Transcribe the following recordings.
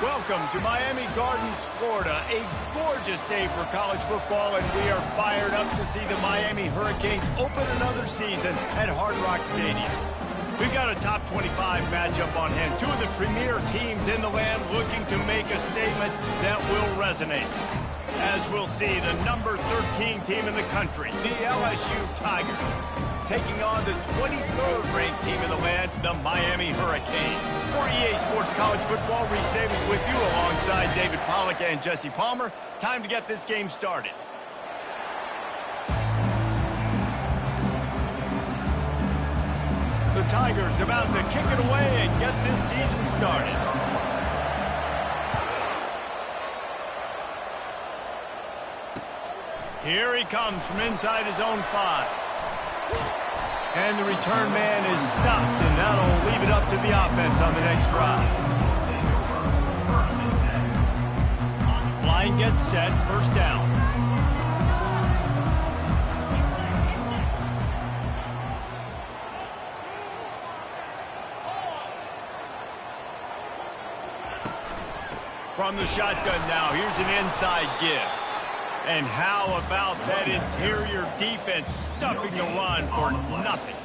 Welcome to Miami Gardens, Florida. A gorgeous day for college football, and we are fired up to see the Miami Hurricanes open another season at Hard Rock Stadium. We've got a top 25 matchup on hand. Two of the premier teams in the land looking to make a statement that will resonate. As we'll see, the number 13 team in the country, the LSU Tigers, taking on the 23rd ranked team in the land, the Miami Hurricanes. For EA Sports College Football, Reese Davis with you alongside David Pollack and Jesse Palmer. Time to get this game started. The Tigers about to kick it away and get this season started. Here he comes from inside his own 5. And the return man is stopped, and that'll leave it up to the offense on the next drive. Line gets set, first down. From the shotgun now, here's an inside give. And how about that interior defense stuffing the run for nothing?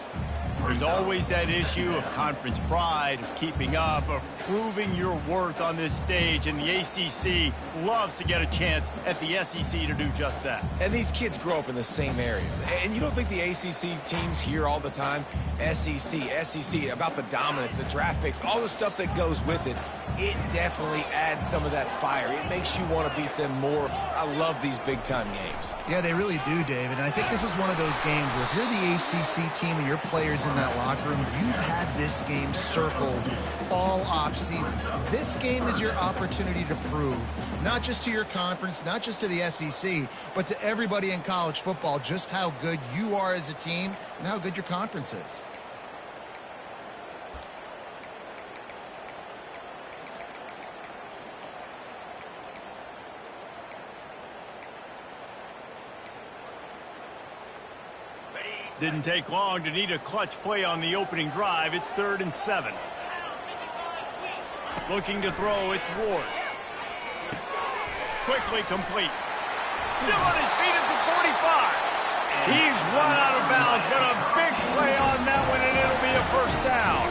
There's always that issue of conference pride, of keeping up, of proving your worth on this stage, and the ACC loves to get a chance at the SEC to do just that. And these kids grow up in the same area. And you don't think the ACC teams hear all the time, SEC, about the dominance, the draft picks, all the stuff that goes with it. It definitely adds some of that fire. It makes you want to beat them more. I love these big-time games. Yeah, they really do, David. And I think this is one of those games where if you're the ACC team and your players in that locker room, you've had this game circled all offseason. This game is your opportunity to prove, not just to your conference, not just to the SEC, but to everybody in college football, just how good you are as a team and how good your conference is. Didn't take long to need a clutch play on the opening drive. It's 3rd and 7. Looking to throw, it's Ward. Quickly complete. Still on his feet at the 45. He's run out of bounds, but a big play on that one, and it'll be a first down.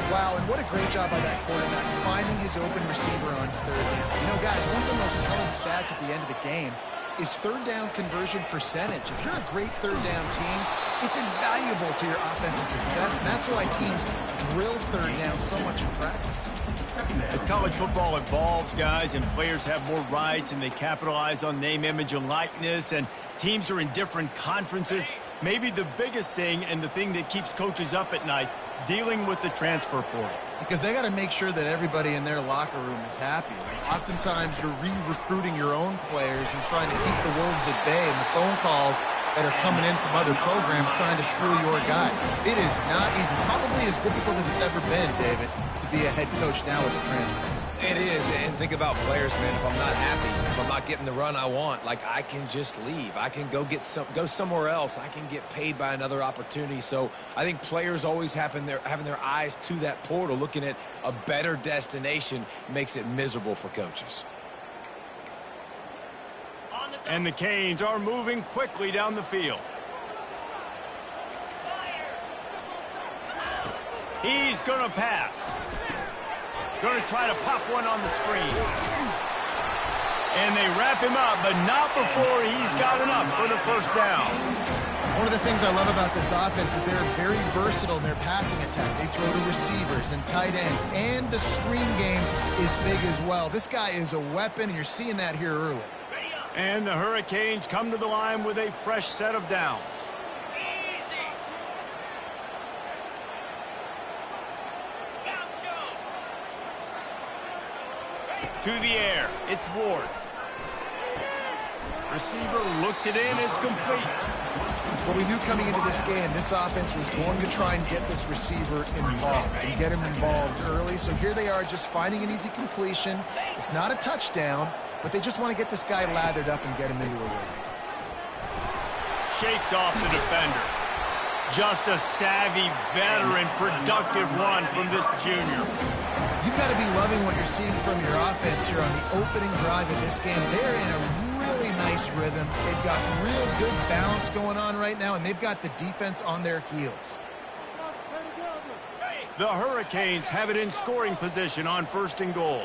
Wow, and what a great job by that quarterback, finding his open receiver on 3rd down. You know, guys, one of the most telling stats at the end of the game is 3rd down conversion percentage. If you're a great 3rd down team, it's invaluable to your offensive success, and that's why teams drill 3rd down so much in practice. As college football evolves, guys, and players have more rights and they capitalize on name, image, and likeness, and teams are in different conferences, maybe the biggest thing and the thing that keeps coaches up at night, dealing with the transfer portal. Because they got to make sure that everybody in their locker room is happy. Oftentimes, you're re-recruiting your own players and trying to keep the wolves at bay, and the phone calls that are coming in from other programs trying to steal your guys. It is not easy. Probably as difficult as it's ever been, David, to be a head coach now with the transfer. It is, and think about players, man. If I'm not happy, if I'm not getting the run I want, like, I can just leave. I can go somewhere else. I can get paid by another opportunity. So I think players always having their eyes to that portal, looking at a better destination, makes it miserable for coaches. And the Canes are moving quickly down the field. He's going to pass. Going to try to pop one on the screen. And they wrap him up, but not before he's got enough for the first down. One of the things I love about this offense is they're very versatile in their passing attack. They throw to receivers and tight ends, and the screen game is big as well. This guy is a weapon, and you're seeing that here early. And the Hurricanes come to the line with a fresh set of downs. To the air, it's Ward. Receiver looks it in, it's complete. Well, we knew coming into this game, this offense was going to try and get this receiver involved and get him involved early. So here they are just finding an easy completion. It's not a touchdown, but they just want to get this guy lathered up and get him into a rhythm. Shakes off the defender. Just a savvy, veteran, productive run from this junior. You've got to be loving what you're seeing from your offense here on the opening drive of this game. They're in a really nice rhythm. They've got real good balance going on right now, and they've got the defense on their heels. The Hurricanes have it in scoring position on 1st and goal.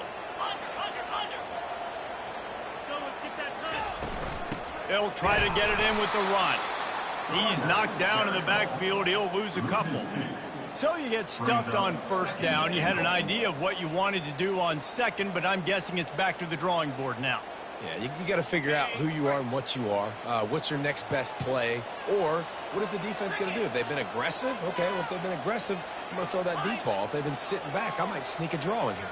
They'll try to get it in with the run. He's knocked down in the backfield. He'll lose a couple. So you get stuffed on 1st down. You had an idea of what you wanted to do on 2nd, but I'm guessing it's back to the drawing board now. Yeah, you got to figure out who you are and what you are. What's your next best play? Or what is the defense going to do? If they've been aggressive, okay, well, if they've been aggressive, I'm going to throw that deep ball. If they've been sitting back, I might sneak a draw in here.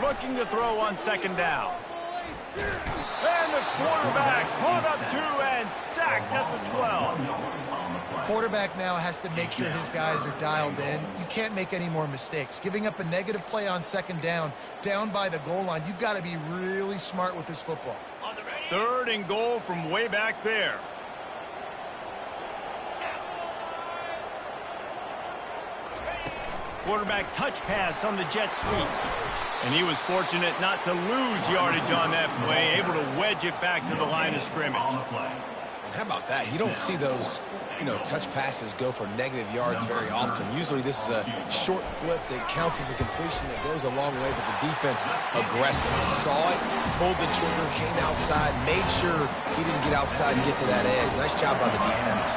Looking to throw on 2nd down. And the quarterback caught up to and sacked at the 12. Quarterback now has to make sure his guys are dialed in. You can't make any more mistakes. Giving up a negative play on 2nd down by the goal line, you've got to be really smart with this football. 3rd and goal from way back there. Quarterback touch pass on the jet sweep. And he was fortunate not to lose yardage on that play, able to wedge it back to the line of scrimmage. And how about that? You don't see those, touch passes go for negative yards very often. Usually this is a short flip that counts as a completion that goes a long way, but the defense aggressive. Saw it, pulled the trigger, came outside, made sure he didn't get outside and get to that edge. Nice job by the defense.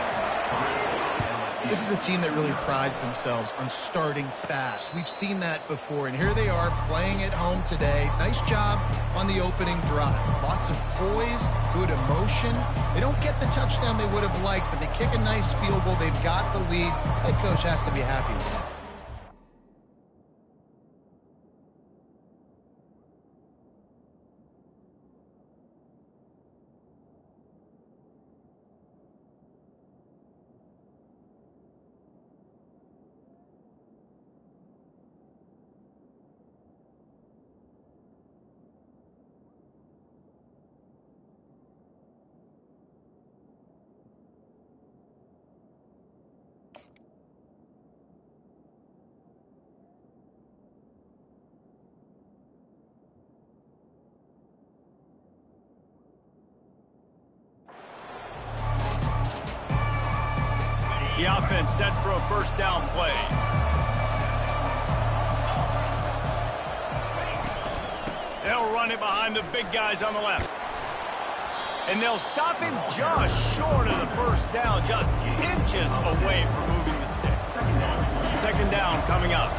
This is a team that really prides themselves on starting fast. We've seen that before, and here they are playing at home today. Nice job on the opening drive. Lots of poise, good emotion. They don't get the touchdown they would have liked, but they kick a nice field goal. They've got the lead. Head coach has to be happy with that. The offense set for a 1st down play. They'll run it behind the big guys on the left. And they'll stop him just short of the 1st down, just inches away from moving the sticks. 2nd down coming up.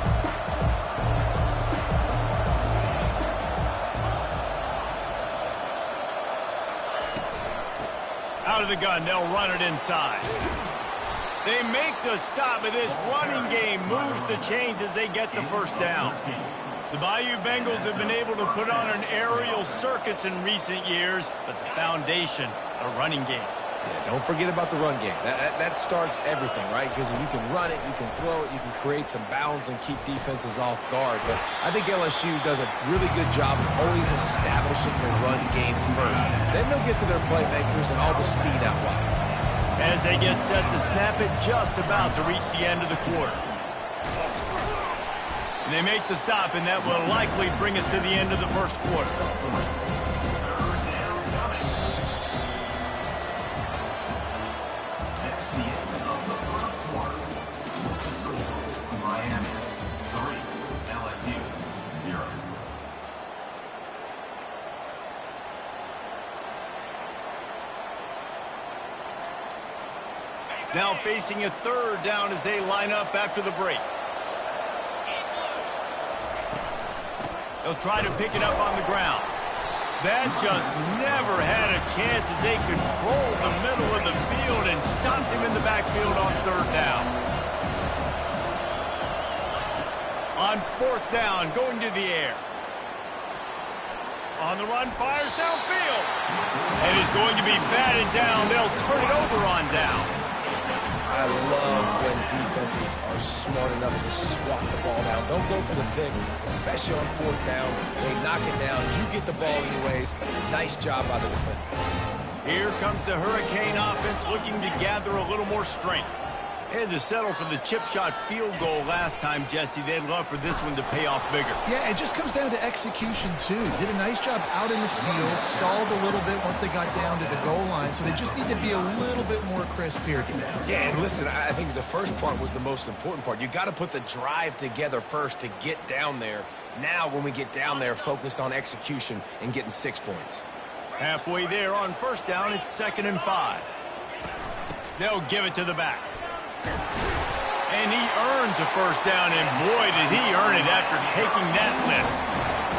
Out of the gun, they'll run it inside. They make the stop, but this running game moves the chains as they get the 1st down. The Bayou Bengals have been able to put on an aerial circus in recent years, but the foundation, a running game. Yeah, don't forget about the run game. That starts everything, right? Because if you can run it, you can throw it, you can create some bounds and keep defenses off guard. But I think LSU does a really good job of always establishing the run game first. Then they'll get to their playmakers and all the speed out wide. As they get set to snap it, just about to reach the end of the quarter. And they make the stop, and that will likely bring us to the end of the 1st quarter. Now facing a 3rd down as they line up after the break. They'll try to pick it up on the ground. That just never had a chance as they controlled the middle of the field and stopped him in the backfield on 3rd down. On 4th down, going to the air. On the run, fires downfield. And is going to be batted down. They'll turn it over on downs. I love when defenses are smart enough to swat the ball down. Don't go for the pick, especially on 4th down. They knock it down. You get the ball anyways. Nice job by the defender. Here comes the Hurricane offense looking to gather a little more strength. They had to settle for the chip shot field goal last time, Jesse. They'd love for this one to pay off bigger. Yeah, it just comes down to execution, too. Did a nice job out in the field, stalled a little bit once they got down to the goal line, so they just need to be a little bit more crisp here today. Yeah, and listen, I think the first part was the most important part. You got to put the drive together first to get down there. Now, when we get down there, focus on execution and getting 6 points. Halfway there on first down, it's 2nd and 5. They'll give it to the back. And he earns a first down, and boy, did he earn it after taking that lift.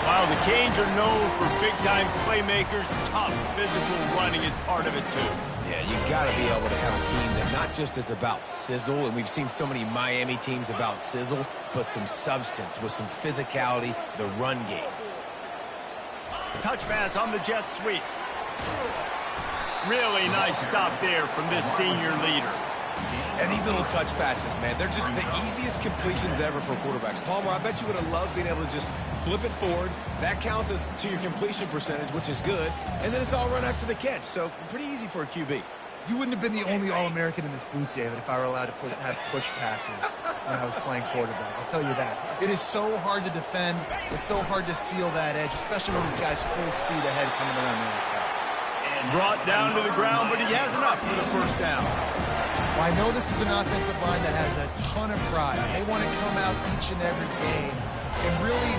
While the Canes are known for big-time playmakers, tough physical running is part of it, too. Yeah, you got to be able to have a team that not just is about sizzle, and we've seen so many Miami teams about sizzle, but some substance with some physicality, the run game. Touch pass on the jet sweep. Really nice stop there from this senior leader. And these little touch passes, man, they're just the easiest completions ever for quarterbacks. Palmer, I bet you would have loved being able to just flip it forward. That counts as to your completion percentage, which is good. And then it's all run after the catch, so pretty easy for a QB. You wouldn't have been the only All-American in this booth, David, if I were allowed to have push passes when I was playing quarterback. I'll tell you that. It is so hard to defend. It's so hard to seal that edge, especially when this guy's full speed ahead coming around the outside. Brought down to the ground, but he has enough for the first down. Well, I know this is an offensive line that has a ton of pride. They want to come out each and every game and really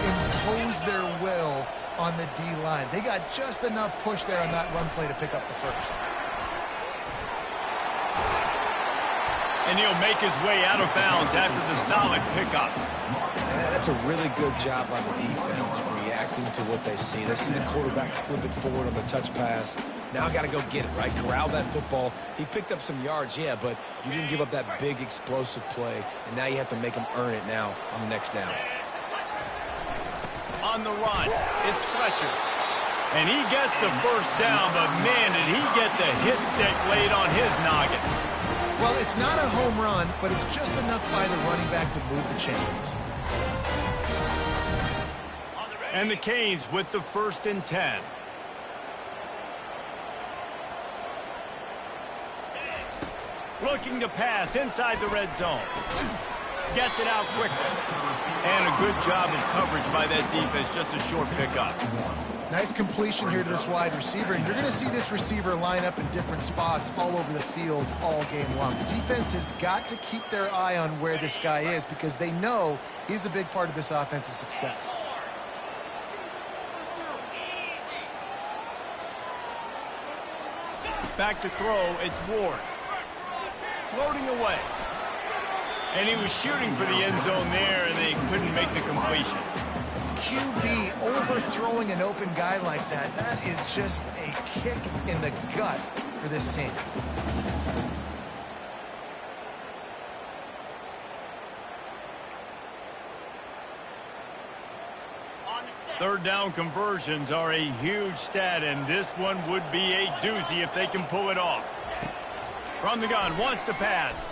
impose their will on the D-line. They got just enough push there on that run play to pick up the first. And he'll make his way out of bounds after the solid pickup. Yeah, that's a really good job by the defense, reacting to what they see. They see the quarterback flip it forward on the touch pass. Now I got to go get it, right? Corral that football. He picked up some yards, yeah, but you didn't give up that big explosive play, and now you have to make him earn it now on the next down. On the run, it's Fletcher. And he gets the first down, but man, did he get the hit stick laid on his noggin. Well, it's not a home run, but it's just enough by the running back to move the chains. And the Canes with the 1st and 10. Looking to pass inside the red zone. Gets it out quickly. And a good job of coverage by that defense. Just a short pickup. Nice completion here to this wide receiver. And you're going to see this receiver line up in different spots all over the field all game long. The defense has got to keep their eye on where this guy is because they know he's a big part of this offense's success. Back to throw, it's Ward. Floating away. And he was shooting for the end zone there, and they couldn't make the completion. QB overthrowing an open guy like that, that is just a kick in the gut for this team. Third down conversions are a huge stat, and this one would be a doozy if they can pull it off. From the gun, wants to pass.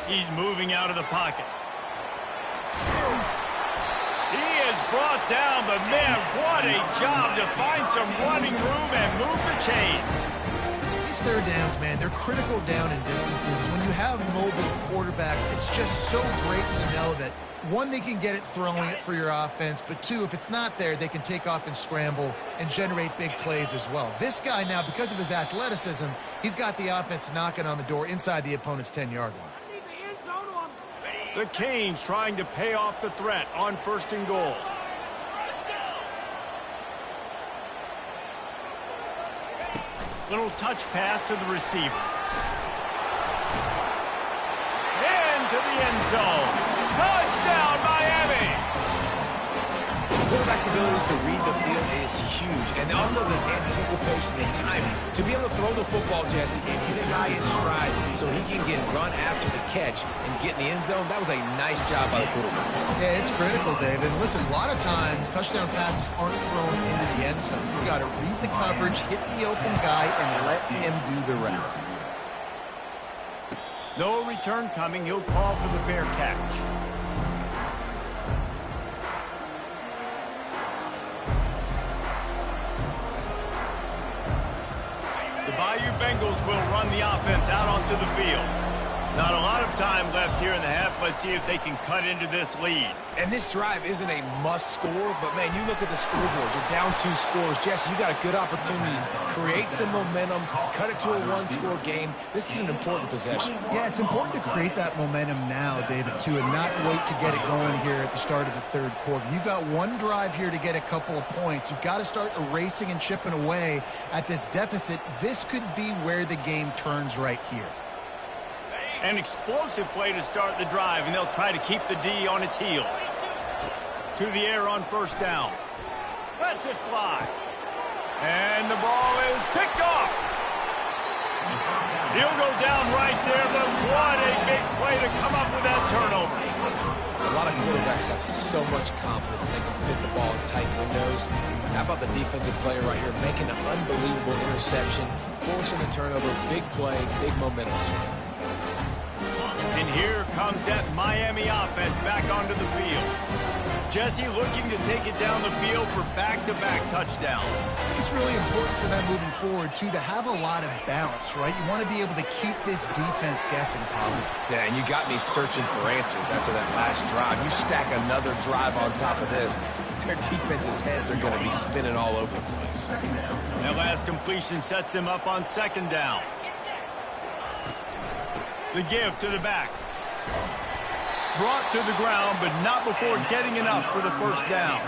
He's moving out of the pocket. He is brought down, but man, what a job to find some running room and move the chains. These third downs, man, they're critical down in distances. When you have mobile quarterbacks, it's just so great to know that, one, they can get it throwing it for your offense, but two, if it's not there, they can take off and scramble and generate big plays as well. This guy now, because of his athleticism, he's got the offense knocking on the door inside the opponent's 10-yard line. The Canes trying to pay off the threat on 1st and goal. Little touch pass to the receiver. Into the end zone. Touchdown, Miami! The quarterback's abilities to read the field is huge, and also the anticipation and timing. To be able to throw the football, Jesse, and hit a guy in stride so he can get run after the catch and get in the end zone, that was a nice job by the quarterback. Yeah, it's critical, David. Listen, a lot of times, touchdown passes aren't thrown into the end zone. You've got to read the coverage, hit the open guy, and let him do the rest. No return coming. He'll call for the fair catch. The Bayou Bengals will run the offense out onto the field. Not a lot of time left here in the half. Let's see if they can cut into this lead. And this drive isn't a must score, but, man, you look at the scoreboard. You're down 2 scores. Jesse, you got a good opportunity. Create some momentum. Cut it to a 1-score game. This is an important possession. Yeah, it's important to create that momentum now, David, too, and not wait to get it going here at the start of the third quarter. You've got one drive here to get a couple of points. You've got to start erasing and chipping away at this deficit. This could be where the game turns right here. An explosive play to start the drive, and they'll try to keep the D on its heels. To the air on first down. Lets it fly. And the ball is picked off. He'll go down right there, but what a big play to come up with that turnover. A lot of quarterbacks have so much confidence they can fit the ball in tight windows. How about the defensive player right here making an unbelievable interception, forcing the turnover, big play, big momentum swing. And here comes that Miami offense back onto the field. Jesse looking to take it down the field for back-to-back touchdowns. It's really important for them moving forward, too, to have a lot of balance, right? You want to be able to keep this defense guessing, Paul. Yeah, and you got me searching for answers after that last drive. You stack another drive on top of this, their defense's heads are going to be spinning all over the place. That last completion sets them up on second down. The give to the back. Brought to the ground, but not before getting enough for the first down.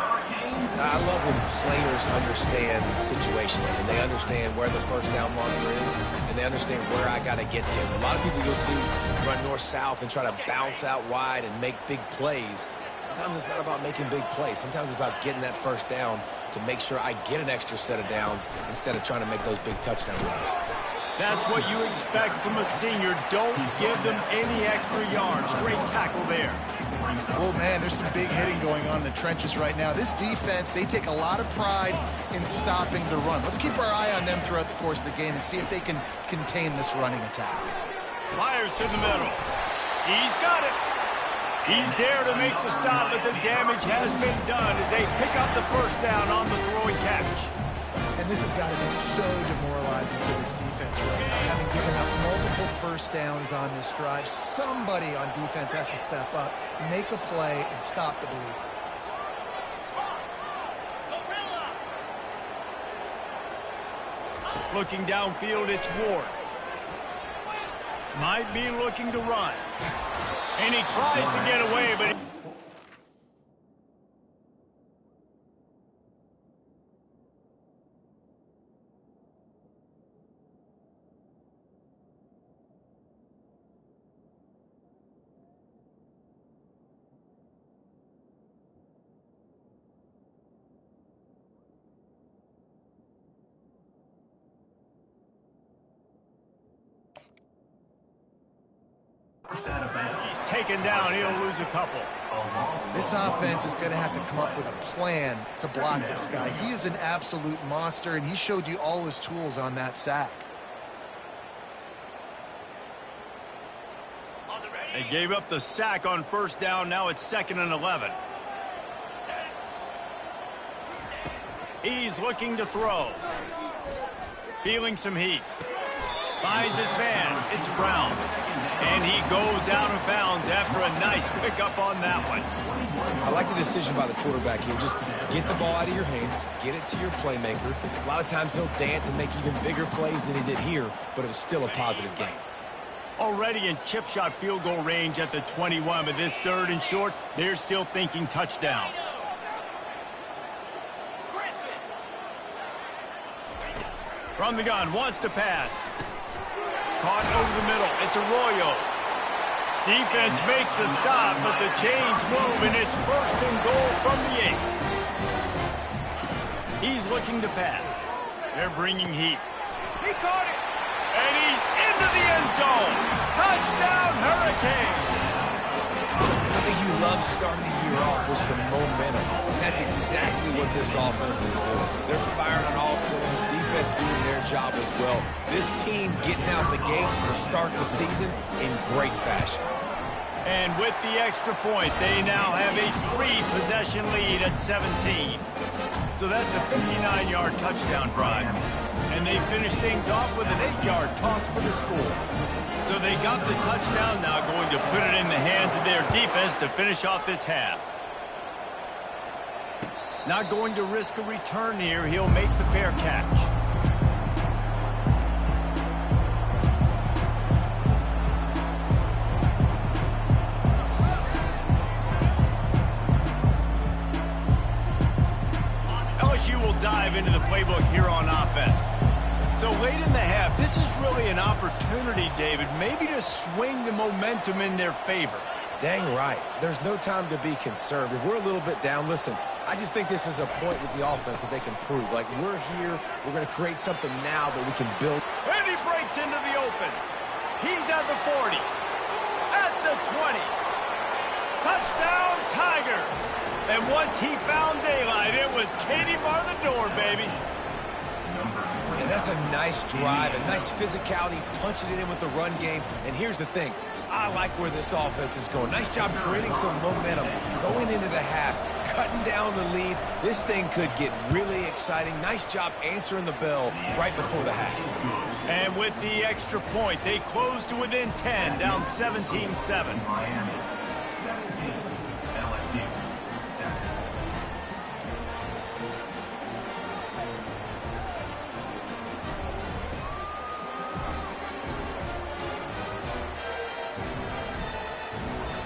I love when players understand situations and they understand where the first down marker is and they understand where I got to get to. A lot of people you'll see run north-south and try to bounce out wide and make big plays. Sometimes it's not about making big plays. Sometimes it's about getting that first down to make sure I get an extra set of downs instead of trying to make those big touchdown runs. That's what you expect from a senior. Don't give them any extra yards. Great tackle there. Oh, man, there's some big hitting going on in the trenches right now. This defense, they take a lot of pride in stopping the run. Let's keep our eye on them throughout the course of the game and see if they can contain this running attack. Fires to the middle. He's got it. He's there to make the stop, but the damage has been done as they pick up the first down on the throwing catch. And this has got to be so demoralizing for this defense right now. Having given up multiple first downs on this drive, somebody on defense has to step up, make a play, and stop the bleed. Looking downfield, it's Ward. Might be looking to run. And he tries to get away, but... He's taken down. He'll lose a couple. This offense is going to have to come up with a plan to block this guy. He is an absolute monster, and he showed you all his tools on that sack. They gave up the sack on first down. Now it's 2nd and 11. He's looking to throw. Feeling some heat. Finds his man. It's Brown. And he goes out of bounds after a nice pickup on that one. I like the decision by the quarterback here. Just get the ball out of your hands, get it to your playmaker. A lot of times he'll dance and make even bigger plays than he did here, but it was still a positive game. Already in chip shot field goal range at the 21, but this 3rd and short, they're still thinking touchdown. From the gun, wants to pass. Caught over the middle. It's Arroyo. Defense makes a stop, but the chains move, and it's 1st and goal from the 8. He's looking to pass. They're bringing heat. He caught it, and he's into the end zone. Touchdown, Hurricane. I think you love starting the year off with some momentum. That's exactly what this offense is doing. They're firing on all cylinders. Defense doing their job as well. This team getting out the gates to start the season in great fashion. And with the extra point, they now have a 3-possession lead at 17. So that's a 59-yard touchdown drive. And they finish things off with an 8-yard toss for the score. So they got the touchdown, now going to put it in the hands of their defense to finish off this half. Not going to risk a return here. He'll make the fair catch. LSU will dive into the playbook here on offense. So late in the half, this is really an opportunity, David, maybe to swing the momentum in their favor. Dang right. There's no time to be concerned. If we're a little bit down, listen, I just think this is a point with the offense that they can prove. Like, we're here, we're going to create something now that we can build. And he breaks into the open. He's at the 40, at the 20. Touchdown, Tigers. And once he found daylight, it was Katie bar the door, baby. And that's a nice drive, a nice physicality, punching it in with the run game. And here's the thing. I like where this offense is going. Nice job creating some momentum, going into the half, cutting down the lead. This thing could get really exciting. Nice job answering the bell right before the half. And with the extra point, they close to within 10, down 17-7.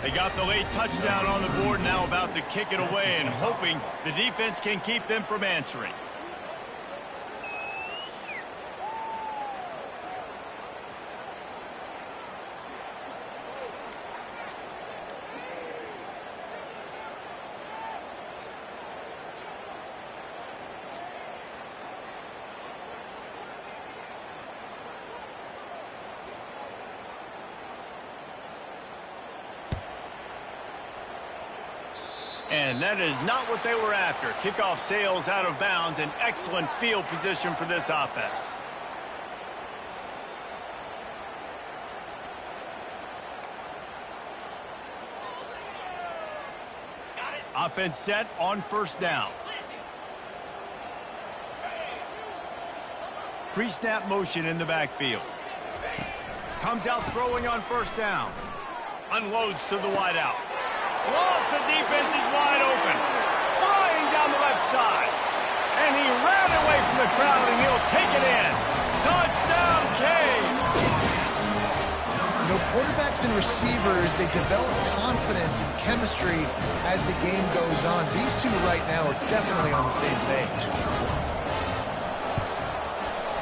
They got the late touchdown on the board, now about to kick it away and hoping the defense can keep them from answering. And that is not what they were after. Kickoff sails out of bounds, an excellent field position for this offense. Offense set on first down. Pre-snap motion in the backfield. Comes out throwing on first down. Unloads to the wideout. Lost, the defense is wide open. Flying down the left side. And he ran away from the crowd, and he'll take it in. Touchdown, Cade. You know, quarterbacks and receivers, they develop confidence and chemistry as the game goes on. These two right now are definitely on the same page.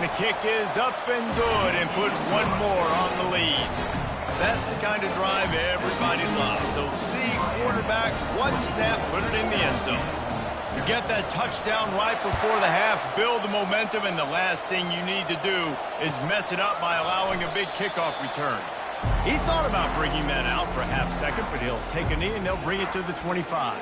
The kick is up and good, and put one more on the lead. That's the kind of drive everybody loves. So see quarterback, one snap, put it in the end zone. You get that touchdown right before the half, build the momentum, and the last thing you need to do is mess it up by allowing a big kickoff return. He thought about bringing that out for a half second, but he'll take a knee and they'll bring it to the 25.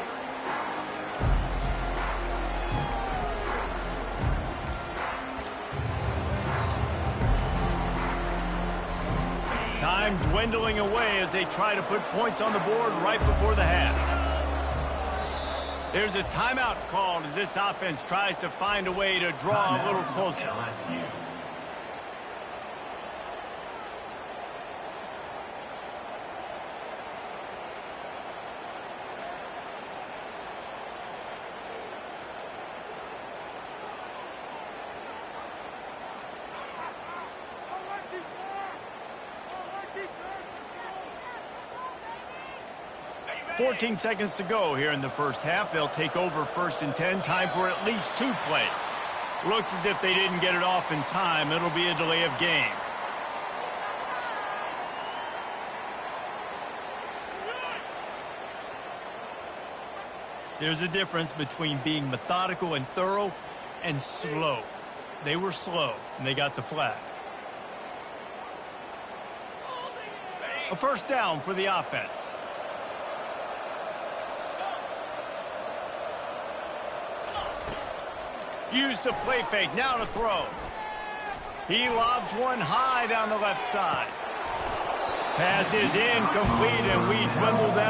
Time dwindling away as they try to put points on the board right before the half. There's a timeout called as this offense tries to find a way to draw a little closer. .14 seconds to go here in the first half. They'll take over first and 10. Time for at least 2 plays. Looks as if they didn't get it off in time. It'll be a delay of game. There's a difference between being methodical and thorough and slow. They were slow, and they got the flag. A first down for the offense. Use the play fake, now to throw. He lobs one high down the left side. Pass is incomplete, and we dwindle down.